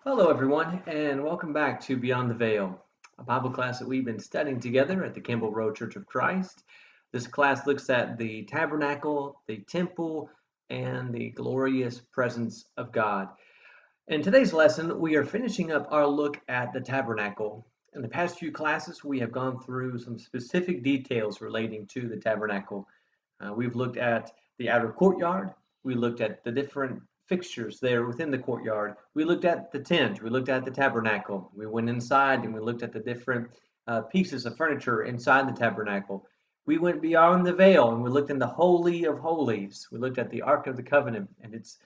Hello, everyone, and welcome back to Beyond the Veil, a Bible class that we've been studying together at the Campbell Road Church of Christ. This class looks at the tabernacle, the temple, and the glorious presence of God. In today's lesson, we are finishing up our look at the tabernacle. In the past few classes, we have gone through some specific details relating to the tabernacle. We've looked at the outer courtyard. We looked at the different fixtures there within the courtyard. We looked at the tent. We looked at the tabernacle. We went inside and we looked at the different pieces of furniture inside the tabernacle. We went beyond the veil and we looked in the Holy of Holies. We looked at the Ark of the Covenant and its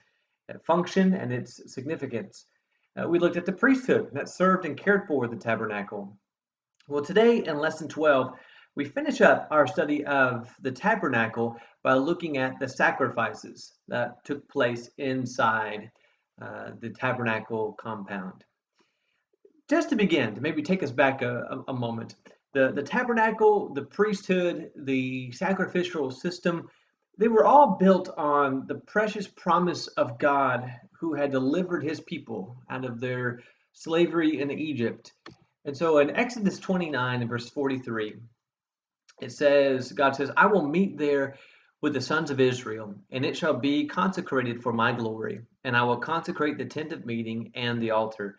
function and its significance. We looked at the priesthood that served and cared for the tabernacle. Well, today in lesson 12, we finish up our study of the tabernacle by looking at the sacrifices that took place inside the tabernacle compound. Just to begin, to maybe take us back a moment, the tabernacle, the priesthood, the sacrificial system, they were all built on the precious promise of God who had delivered his people out of their slavery in Egypt. And so in Exodus 29 and verse 43, God says, I will meet there with the sons of Israel, and it shall be consecrated for my glory, and I will consecrate the tent of meeting and the altar.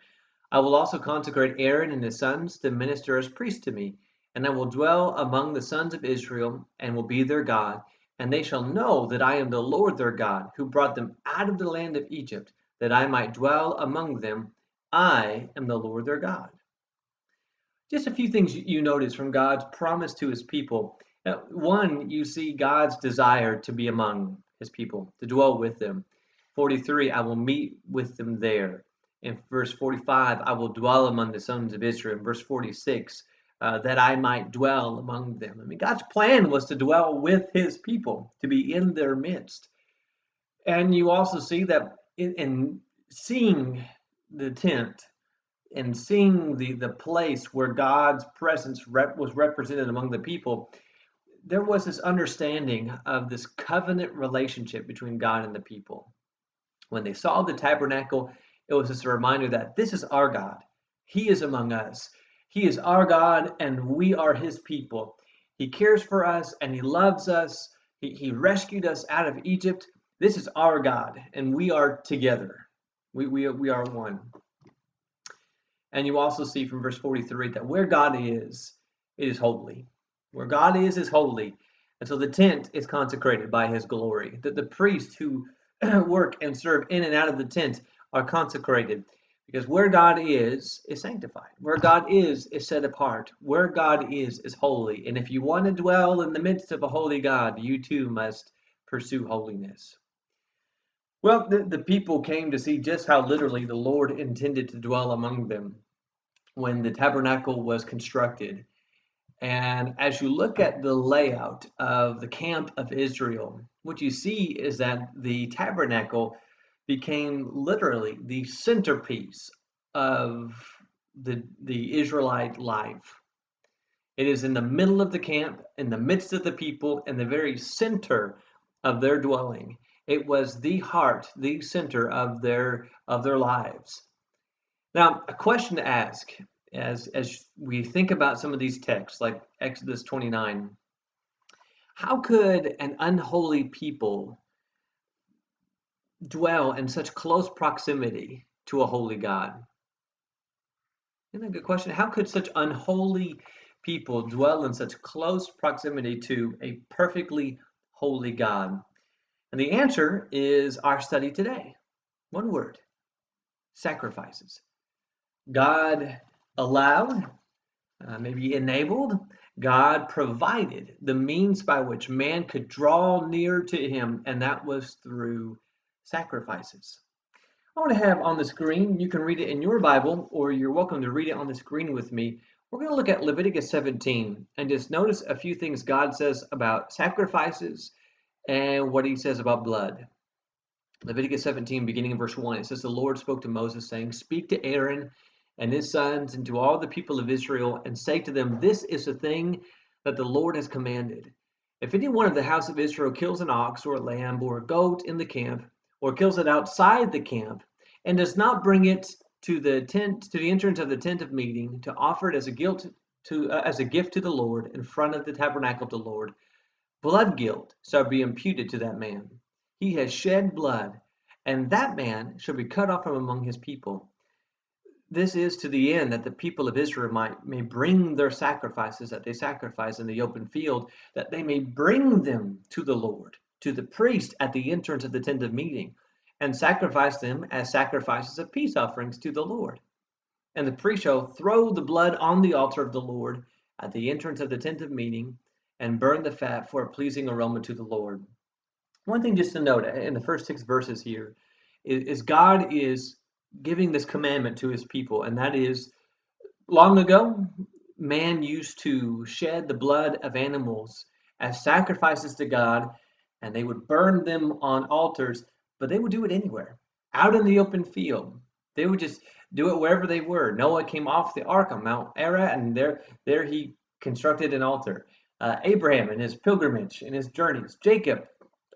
I will also consecrate Aaron and his sons to minister as priests to me, and I will dwell among the sons of Israel, and will be their God, and they shall know that I am the Lord their God, who brought them out of the land of Egypt, that I might dwell among them. I am the Lord their God. Just a few things you notice from God's promise to his people. One, you see God's desire to be among his people, to dwell with them. 43, I will meet with them there. In verse 45, I will dwell among the sons of Israel. In verse 46, that I might dwell among them. I mean, God's plan was to dwell with his people, to be in their midst. And you also see that in seeing the tent, and seeing the place where God's presence was represented among the people, there was this understanding of this covenant relationship between God and the people. When they saw the tabernacle, it was just a reminder that this is our God. He is among us. He is our God, and we are his people. He cares for us, and he loves us. He rescued us out of Egypt. This is our God, and we are together. We are one. And you also see from verse 43 that where God is, it is holy. Where God is holy. And so the tent is consecrated by his glory. That the priests who work and serve in and out of the tent are consecrated. Because where God is sanctified. Where God is set apart. Where God is holy. And if you want to dwell in the midst of a holy God, you too must pursue holiness. Well, the people came to see just how literally the Lord intended to dwell among them when the tabernacle was constructed. And as you look at the layout of the camp of Israel, what you see is that the tabernacle became literally the centerpiece of the Israelite life. It is in the middle of the camp, in the midst of the people, in the very center of their dwelling. It was the heart, the center of their lives. Now, a question to ask as we think about some of these texts, like Exodus 29, how could an unholy people dwell in such close proximity to a holy God? Isn't that a good question? How could such unholy people dwell in such close proximity to a perfectly holy God? And the answer is our study today. One word: sacrifices. God allowed, maybe enabled, God provided the means by which man could draw near to him, and that was through sacrifices. I want to have on the screen, you can read it in your Bible, or you're welcome to read it on the screen with me. We're going to look at Leviticus 17 and just notice a few things God says about sacrifices and what he says about blood. Leviticus 17, beginning in verse 1, it says, the Lord spoke to Moses, saying, speak to Aaron and his sons and to all the people of Israel, and say to them, this is the thing that the Lord has commanded. If any one of the house of Israel kills an ox or a lamb or a goat in the camp, or kills it outside the camp, and does not bring it to the entrance of the tent of meeting, to offer it as a gift to the Lord in front of the tabernacle of the Lord, blood guilt shall be imputed to that man. He has shed blood, and that man shall be cut off from among his people. This is to the end that the people of Israel may bring their sacrifices that they sacrifice in the open field, that they may bring them to the Lord, to the priest at the entrance of the tent of meeting, and sacrifice them as sacrifices of peace offerings to the Lord. And the priest shall throw the blood on the altar of the Lord at the entrance of the tent of meeting, and burn the fat for a pleasing aroma to the Lord. One thing just to note in the first 6 verses here is God is giving this commandment to his people, and that is, long ago, man used to shed the blood of animals as sacrifices to God, and they would burn them on altars, but they would do it anywhere, out in the open field. They would just do it wherever they were. Noah came off the ark on Mount Ararat, and there he constructed an altar. Abraham in his pilgrimage, in his journeys, Jacob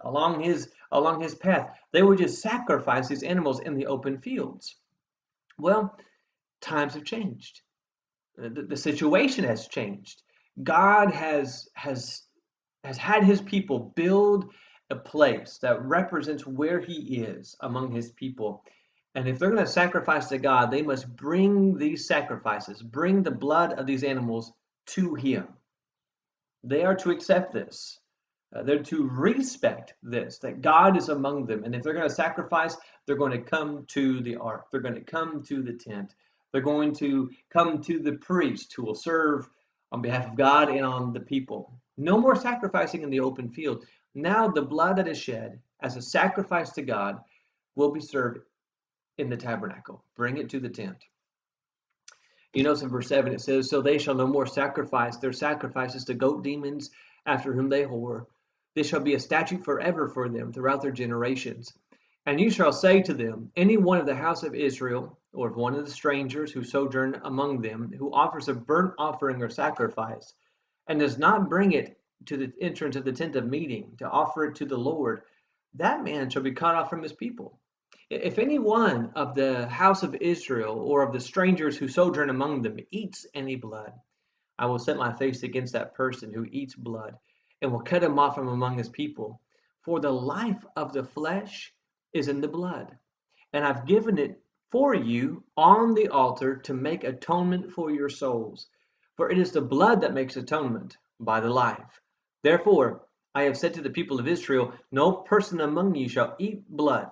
along his path, they would just sacrifice these animals in the open fields. Well, times have changed. The situation has changed. God has had his people build a place that represents where he is among his people. And if they're going to sacrifice to God, they must bring these sacrifices, bring the blood of these animals to him. They are to accept this. They're to respect this, that God is among them. And if they're going to sacrifice, they're going to come to the ark. They're going to come to the tent. They're going to come to the priest who will serve on behalf of God and on the people. No more sacrificing in the open field. Now the blood that is shed as a sacrifice to God will be served in the tabernacle. Bring it to the tent. You notice in verse 7 it says, "So they shall no more sacrifice their sacrifices to goat demons after whom they whore. This shall be a statute forever for them throughout their generations. And you shall say to them, any one of the house of Israel, or of one of the strangers who sojourn among them, who offers a burnt offering or sacrifice, and does not bring it to the entrance of the tent of meeting to offer it to the Lord, that man shall be cut off from his people. If any one of the house of Israel or of the strangers who sojourn among them eats any blood, I will set my face against that person who eats blood, and will cut him off from among his people. For the life of the flesh is in the blood, and I've given it for you on the altar to make atonement for your souls. For it is the blood that makes atonement by the life. Therefore, I have said to the people of Israel, no person among you shall eat blood,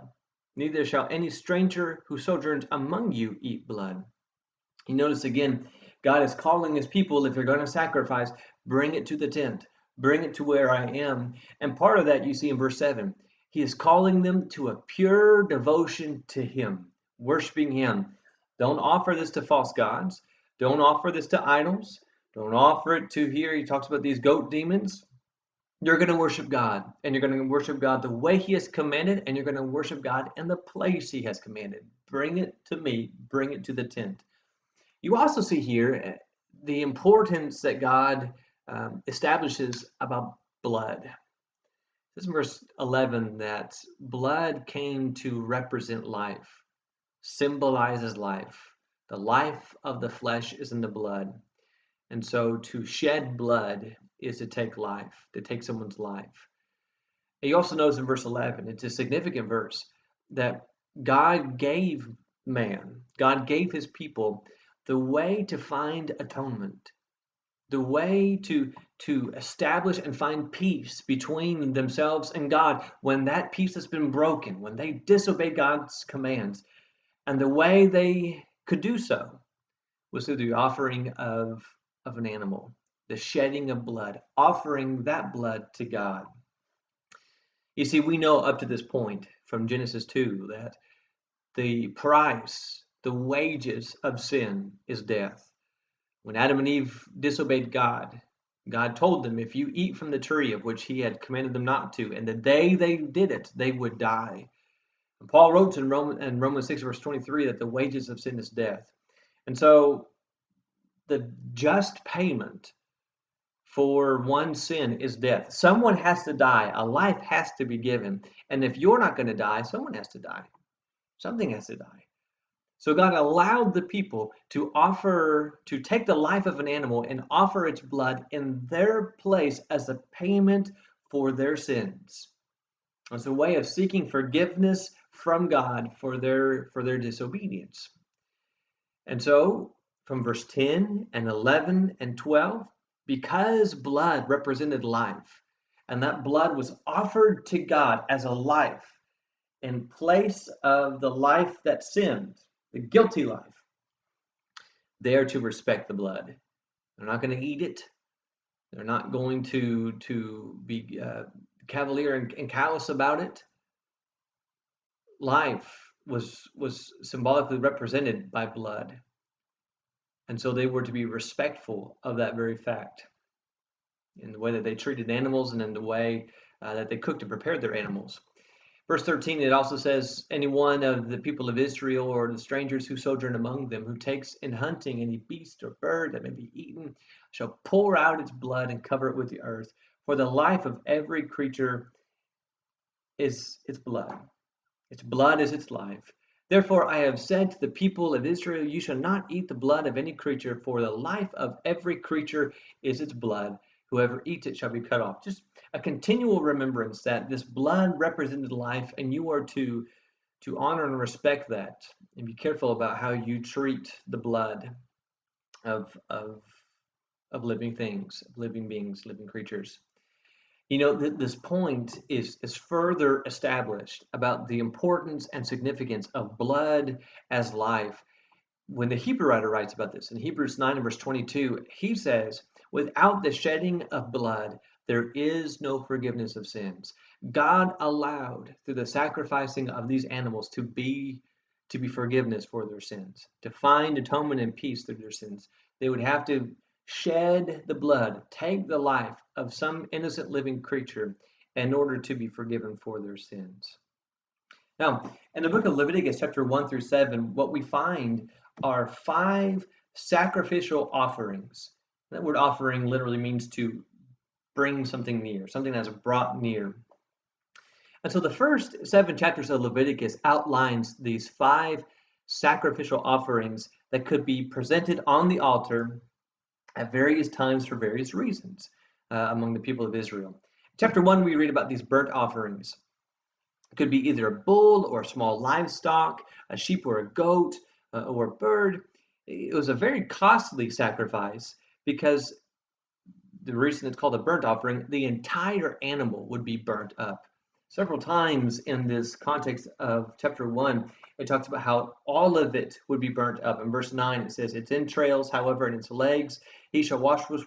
neither shall any stranger who sojourns among you eat blood." You notice again, God is calling his people, if you're going to sacrifice, bring it to the tent. Bring it to where I am. And part of that you see in verse 7. He is calling them to a pure devotion to him, worshiping him. Don't offer this to false gods. Don't offer this to idols. Don't offer it to here. He talks about these goat demons. You're going to worship God, and you're going to worship God the way he has commanded, and you're going to worship God in the place he has commanded. Bring it to me. Bring it to the tent. You also see here the importance that God establishes about blood. This is verse 11, that blood came to represent life, symbolizes life. The life of the flesh is in the blood. And so to shed blood is to take life, to take someone's life. And you also notice in verse 11, it's a significant verse, that God gave his people the way to find atonement, the way to establish and find peace between themselves and God when that peace has been broken, when they disobey God's commands. And the way they could do so was through the offering of an animal, the shedding of blood, offering that blood to God. You see, we know up to this point from Genesis 2 that the price, the wages of sin is death. When Adam and Eve disobeyed God, God told them, if you eat from the tree of which he had commanded them not to, and the day they did it, they would die. And Paul wrote in Romans 6, verse 23, that the wages of sin is death. And so the just payment for one sin is death. Someone has to die. A life has to be given. And if you're not going to die, someone has to die. Something has to die. So God allowed the people to take the life of an animal and offer its blood in their place as a payment for their sins. It's a way of seeking forgiveness from God for their disobedience. And so, from verse 10 and 11 and 12, because blood represented life, and that blood was offered to God as a life in place of the life that sinned, the guilty life, they are to respect the blood. They're not going to eat it. They're not going to be cavalier and callous about it. Life was symbolically represented by blood. And so they were to be respectful of that very fact in the way that they treated animals and in the way that they cooked and prepared their animals. Verse 13, it also says, any one of the people of Israel or the strangers who sojourn among them, who takes in hunting any beast or bird that may be eaten, shall pour out its blood and cover it with the earth. For the life of every creature is its blood. Its blood is its life. Therefore I have said to the people of Israel, you shall not eat the blood of any creature, for the life of every creature is its blood. Whoever eats it shall be cut off. Just a continual remembrance that this blood represented life, and you are to honor and respect that, and be careful about how you treat the blood of living things, living beings, living creatures. You know, this point is further established about the importance and significance of blood as life. When the Hebrew writer writes about this in Hebrews 9 and verse 22, he says, without the shedding of blood, there is no forgiveness of sins. God allowed through the sacrificing of these animals to be forgiveness for their sins, to find atonement and peace through their sins. They would have to shed the blood, take the life of some innocent living creature in order to be forgiven for their sins. Now, in the book of Leviticus, chapter 1 through 7, what we find are 5 sacrificial offerings. That word offering literally means to bring something near, something that's brought near. And so the first 7 chapters of Leviticus outlines these 5 sacrificial offerings that could be presented on the altar at various times for various reasons among the people of Israel. Chapter 1, we read about these burnt offerings. It could be either a bull or small livestock, a sheep or a goat or a bird. It was a very costly sacrifice because the reason it's called a burnt offering, the entire animal would be burnt up. Several times in this context of chapter 1, it talks about how all of it would be burnt up. In verse 9, it says, its entrails, however, and its legs, he shall wash with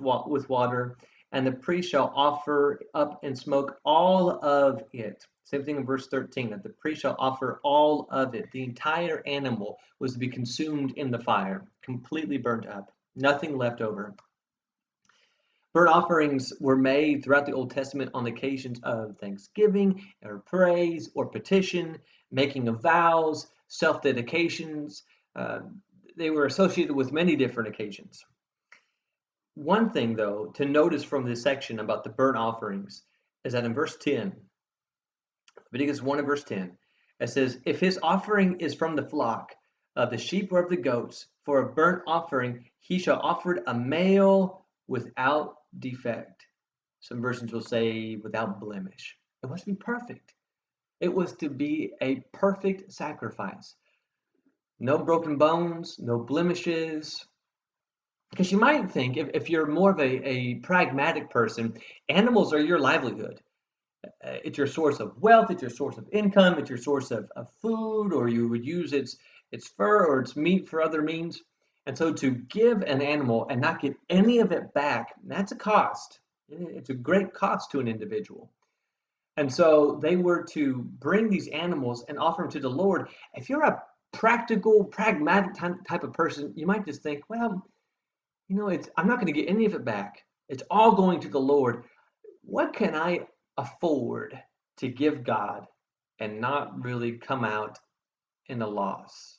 water, and the priest shall offer up in smoke all of it. Same thing in verse 13, that the priest shall offer all of it. The entire animal was to be consumed in the fire, completely burnt up, nothing left over. Burnt offerings were made throughout the Old Testament on occasions of thanksgiving or praise or petition, making of vows, self-dedications. They were associated with many different occasions. One thing, though, to notice from this section about the burnt offerings is that in verse 10, Leviticus 1 and verse 10, it says, if his offering is from the flock of the sheep or of the goats, for a burnt offering, he shall offer a male without defect. Some versions will say without blemish. It was to be perfect. It was to be a perfect sacrifice. No broken bones, no blemishes. Because you might think, if you're more of a pragmatic person, animals are your livelihood. It's your source of wealth, it's your source of income, it's your source of food, or you would use its fur or its meat for other means. And so to give an animal and not get any of it back, that's a cost. It's a great cost to an individual. And so they were to bring these animals and offer them to the Lord. If you're a practical, pragmatic type of person, you might just think, well, I'm not going to get any of it back. It's all going to the Lord. What can I afford to give God and not really come out in a loss?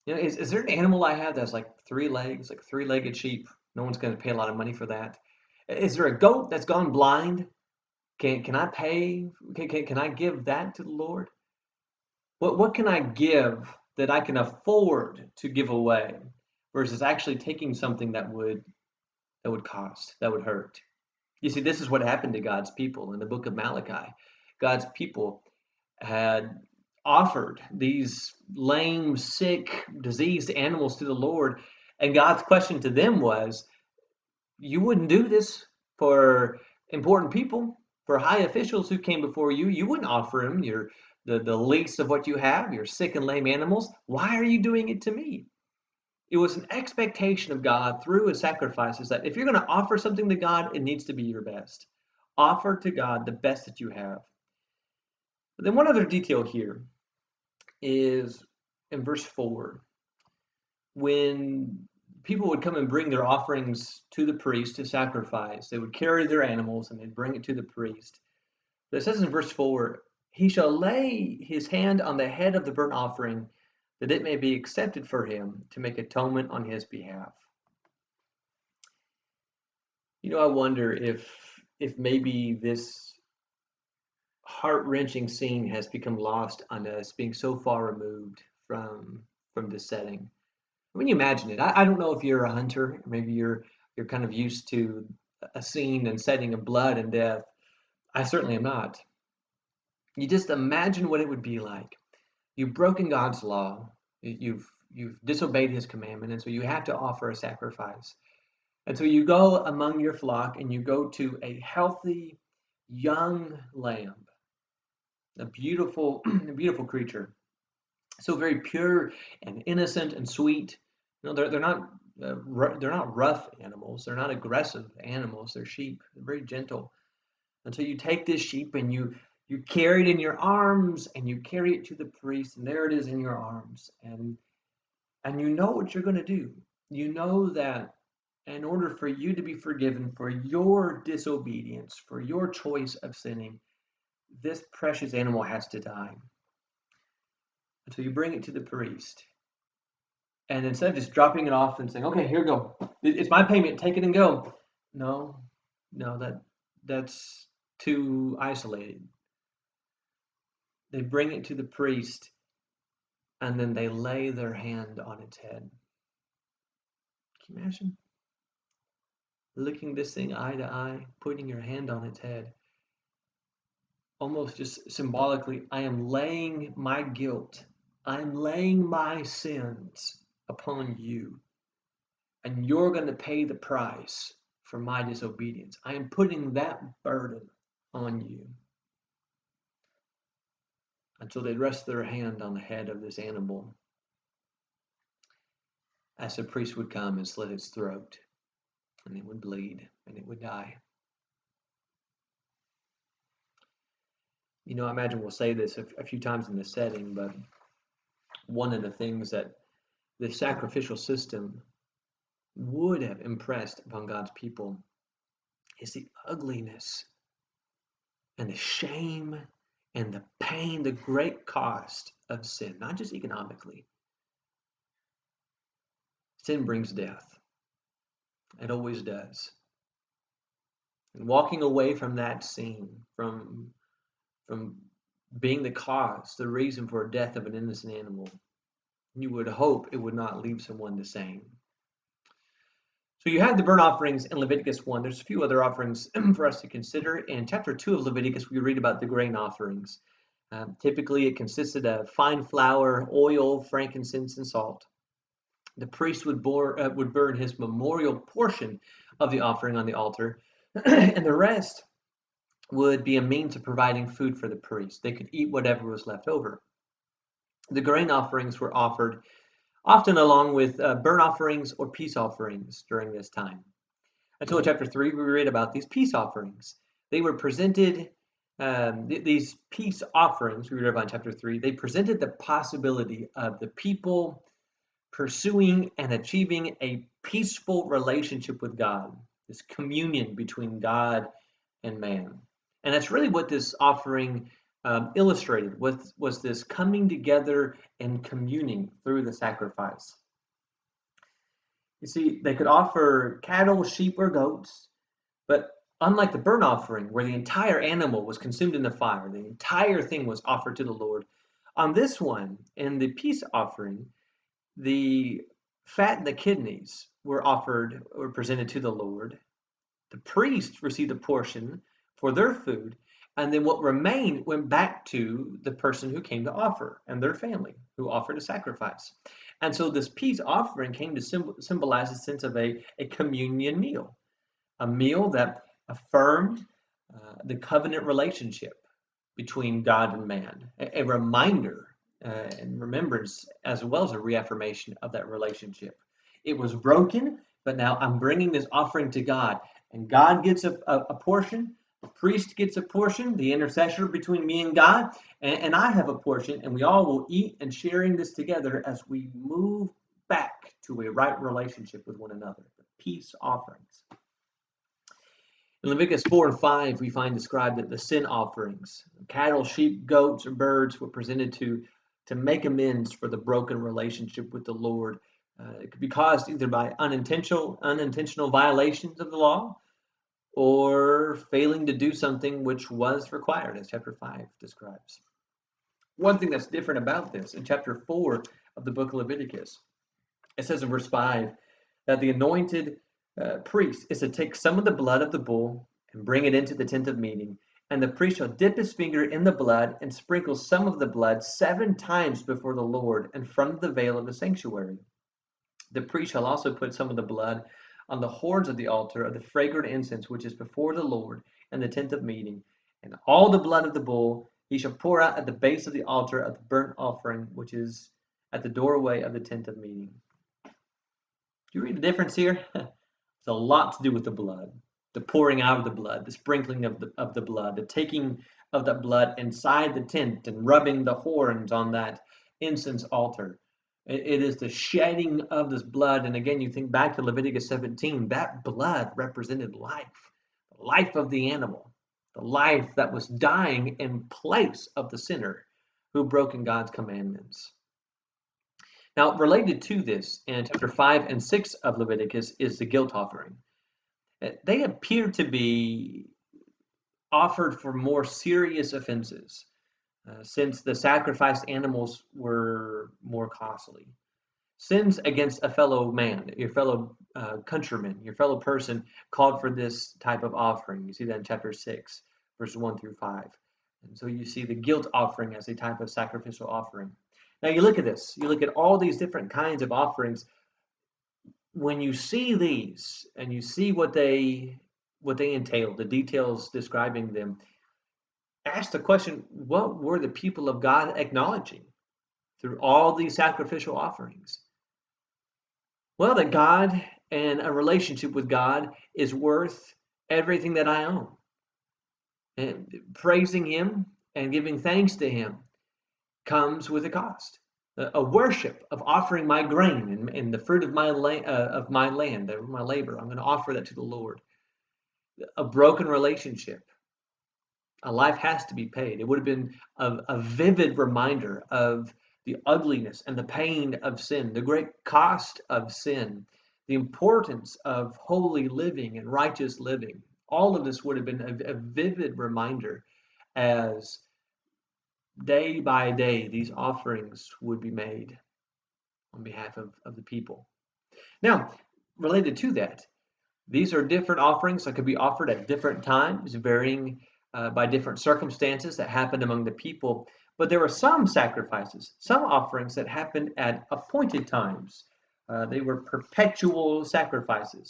Is there an animal I have that's like 3 legs, like a 3-legged sheep? No one's going to pay a lot of money for that. Is there a goat that's gone blind? Can I pay? Can I give that to the Lord? What can I give that I can afford to give away versus actually taking something that would cost, that would hurt. You see, this is what happened to God's people in the book of Malachi. God's people had offered these lame, sick, diseased animals to the Lord, and God's question to them was, you wouldn't do this for important people, for high officials who came before you. You wouldn't offer them the least of what you have, your sick and lame animals. Why are you doing it to me? It was an expectation of God through his sacrifices that if you're going to offer something to God, it needs to be your best. Offer to God the best that you have. But then one other detail here is in verse 4. When people would come and bring their offerings to the priest to sacrifice, they would carry their animals and they'd bring it to the priest. But it says in verse 4, he shall lay his hand on the head of the burnt offering, that it may be accepted for him to make atonement on his behalf. I wonder if maybe this heart-wrenching scene has become lost on us, being so far removed from this setting. When you imagine it, I don't know if you're a hunter, maybe you're kind of used to a scene and setting of blood and death. I certainly am not. You just imagine what it would be like. You've broken God's law. You've disobeyed his commandment, and so you have to offer a sacrifice. And so you go among your flock and you go to a healthy young lamb, a beautiful beautiful creature, so very pure and innocent and sweet. They're not rough animals. They're not aggressive animals. They're sheep. They're very gentle. And so you take this sheep and you carry it in your arms and you carry it to the priest, and there it is in your arms. And you know what you're going to do. You know that in order for you to be forgiven for your disobedience, for your choice of sinning, this precious animal has to die. And so you bring it to the priest. And instead of just dropping it off and saying, okay, here you go. It's my payment. Take it and go. No, that's too isolated. They bring it to the priest and then they lay their hand on its head. Can you imagine? Looking this thing eye to eye, putting your hand on its head. Almost just symbolically, I am laying my guilt, I'm laying my sins upon you, and you're going to pay the price for my disobedience. I am putting that burden on you. Until they rest their hand on the head of this animal, as the priest would come and slit its throat, and it would bleed, and it would die. I imagine we'll say this a few times in this setting, but one of the things that the sacrificial system would have impressed upon God's people is the ugliness and the shame and the pain, the great cost of sin, not just economically. Sin brings death. It always does. And walking away from that scene, from being the cause, the reason for the death of an innocent animal, you would hope it would not leave someone the same. So you have the burnt offerings in Leviticus 1. There's a few other offerings for us to consider. In chapter 2 of Leviticus, we read about the grain offerings. Typically, it consisted of fine flour, oil, frankincense, and salt. The priest would burn his memorial portion of the offering on the altar, and the rest would be a means of providing food for the priest. They could eat whatever was left over. The grain offerings were offered often along with burnt offerings or peace offerings during this time. Until chapter 3, we read about these peace offerings. They were presented, these peace offerings, we read about in chapter 3, they presented the possibility of the people pursuing and achieving a peaceful relationship with God, this communion between God and man. And that's really what this offering illustrated, was this coming together and communing through the sacrifice. You see, they could offer cattle, sheep, or goats, but unlike the burnt offering, where the entire animal was consumed in the fire, the entire thing was offered to the Lord, On this one, in the peace offering, the fat and the kidneys were presented to the Lord. The priests received a portion for their food, and then what remained went back to the person who came to offer and their family who offered a sacrifice. And so this peace offering came to symbolize a sense of a communion meal, a meal that affirmed the covenant relationship between God and man, a reminder and remembrance as well as a reaffirmation of that relationship. It was broken, but now I'm bringing this offering to God, and God gets a portion, the priest gets a portion, the intercessor between me and God, and I have a portion, and we all will eat and sharing this together as we move back to a right relationship with one another, the peace offerings. In Leviticus 4 and 5, we find described that the sin offerings, cattle, sheep, goats, or birds, were presented to make amends for the broken relationship with the Lord. It could be caused either by unintentional violations of the law or failing to do something which was required, as chapter 5 describes. One thing that's different about this, in chapter 4 of the book of Leviticus, it says in verse 5 that the anointed priest is to take some of the blood of the bull and bring it into the tent of meeting, and the priest shall dip his finger in the blood and sprinkle some of the blood 7 times before the Lord in front of the veil of the sanctuary. The priest shall also put some of the blood on the horns of the altar of the fragrant incense which is before the Lord in the tent of meeting, and all the blood of the bull he shall pour out at the base of the altar of the burnt offering which is at the doorway of the tent of meeting. Do you read the difference here? It's a lot to do with the blood, the pouring out of the blood, the sprinkling of the blood, the taking of the blood inside the tent and rubbing the horns on that incense altar. It is the shedding of this blood. And again, you think back to Leviticus 17, that blood represented life, the life of the animal, the life that was dying in place of the sinner who broken God's commandments. Now, related to this, in chapter 5 and 6 of Leviticus is the guilt offering. They appear to be offered for more serious offenses, since the sacrificed animals were more costly. Sins against a fellow man, your fellow countryman, your fellow person called for this type of offering. You see that in chapter 6, verses 1 through 5. And so you see the guilt offering as a type of sacrificial offering. Now you look at this, you look at all these different kinds of offerings. When you see these and you see what they entail, the details describing them, ask the question, what were the people of God acknowledging through all these sacrificial offerings? Well, that God and a relationship with God is worth everything that I own. And praising Him and giving thanks to Him comes with a cost. A worship of offering my grain and the fruit of my land, my labor. I'm going to offer that to the Lord. A broken relationship. A life has to be paid. It would have been a vivid reminder of the ugliness and the pain of sin, the great cost of sin, the importance of holy living and righteous living. All of this would have been a vivid reminder as day by day these offerings would be made on behalf of the people. Now, related to that, these are different offerings that could be offered at different times, varying by different circumstances that happened among the people. But there were some sacrifices, some offerings that happened at appointed times. They were perpetual sacrifices.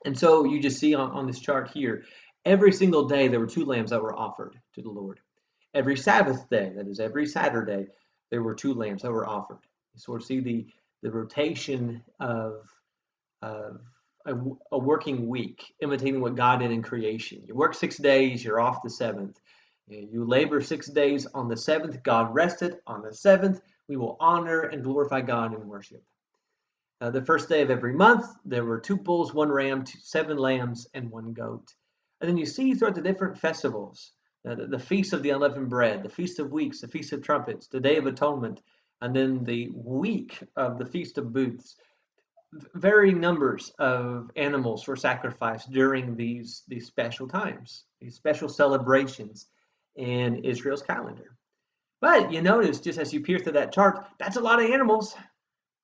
And so you just see on this chart here, every single day there were 2 lambs that were offered to the Lord. Every Sabbath day, that is every Saturday, there were 2 lambs that were offered. You sort of see the rotation of a working week, imitating what God did in creation. You work 6 days, you're off the 7th. You labor 6 days. On the 7th, God rested. On the 7th, we will honor and glorify God in worship. The first day of every month, there were 2 bulls, 1 ram, 7 lambs, and 1 goat. And then you see throughout the different festivals, the Feast of the Unleavened Bread, the Feast of Weeks, the Feast of Trumpets, the Day of Atonement, and then the week of the Feast of Booths. Varying numbers of animals were sacrificed during these special times, these special celebrations in Israel's calendar. But you notice, just as you peer through that chart, that's a lot of animals.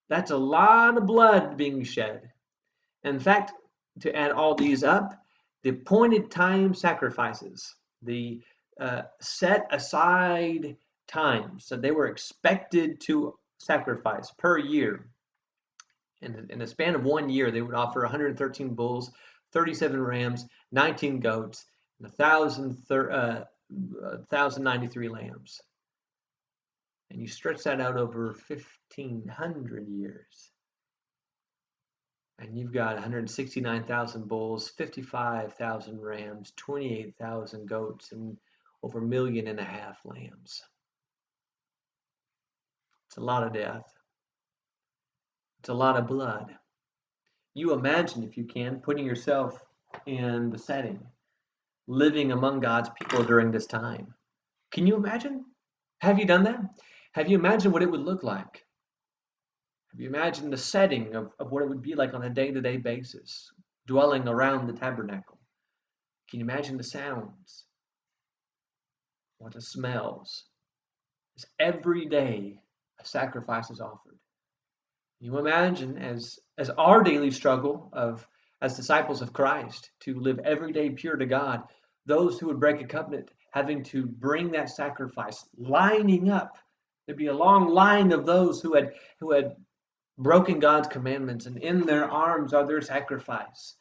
That's a lot of blood being shed. In fact, to add all these up, the appointed time sacrifices, the set aside times that they were expected to sacrifice per year. In a span of 1 year, they would offer 113 bulls, 37 rams, 19 goats, and 1,093 lambs. And you stretch that out over 1,500 years. And you've got 169,000 bulls, 55,000 rams, 28,000 goats, and over 1.5 million lambs. It's a lot of death. It's a lot of blood. You imagine, if you can, putting yourself in the setting, living among God's people during this time. Can you imagine? Have you done that? Have you imagined what it would look like? Have you imagined the setting of what it would be like on a day-to-day basis, dwelling around the tabernacle? Can you imagine the sounds? What the smells? As every day a sacrifice is offered. You imagine as our daily struggle of as disciples of Christ to live every day pure to God, those who would break a covenant having to bring that sacrifice, lining up. There'd be a long line of those who had broken God's commandments, and in their arms are their sacrifice.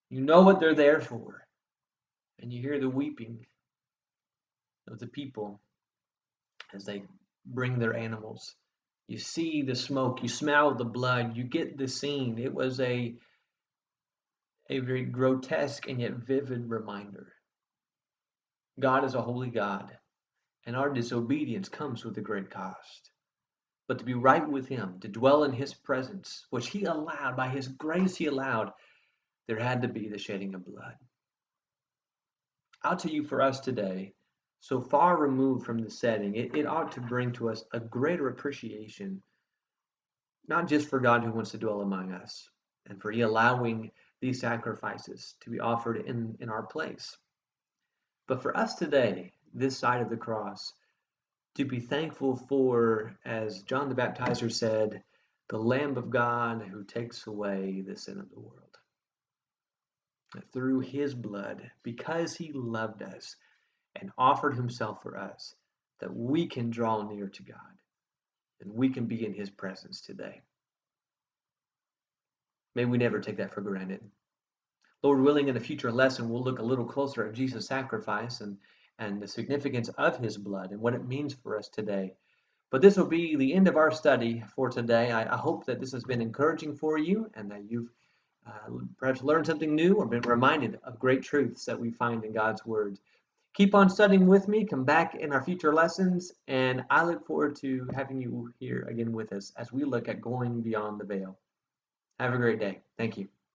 You know what they're there for, and you hear the weeping of the people as they bring their animals. You see the smoke, you smell the blood, you get the scene. It was a very grotesque and yet vivid reminder. God is a holy God, and our disobedience comes with a great cost. But to be right with Him, to dwell in His presence, which He allowed, by His grace He allowed, there had to be the shedding of blood. I'll tell you, for us today, so far removed from the setting, it ought to bring to us a greater appreciation, not just for God who wants to dwell among us, and for He allowing these sacrifices to be offered in our place, but for us today, this side of the cross, to be thankful for, as John the Baptizer said, the Lamb of God who takes away the sin of the world. Through His blood, because He loved us and offered Himself for us, that we can draw near to God and we can be in His presence today. May we never take that for granted. Lord willing, in a future lesson, we'll look a little closer at Jesus' sacrifice and the significance of His blood and what it means for us today. But this will be the end of our study for today. I hope that this has been encouraging for you and that you've perhaps learned something new or been reminded of great truths that we find in God's Word. Keep on studying with me. Come back in our future lessons, and I look forward to having you here again with us as we look at going beyond the veil. Have a great day. Thank you.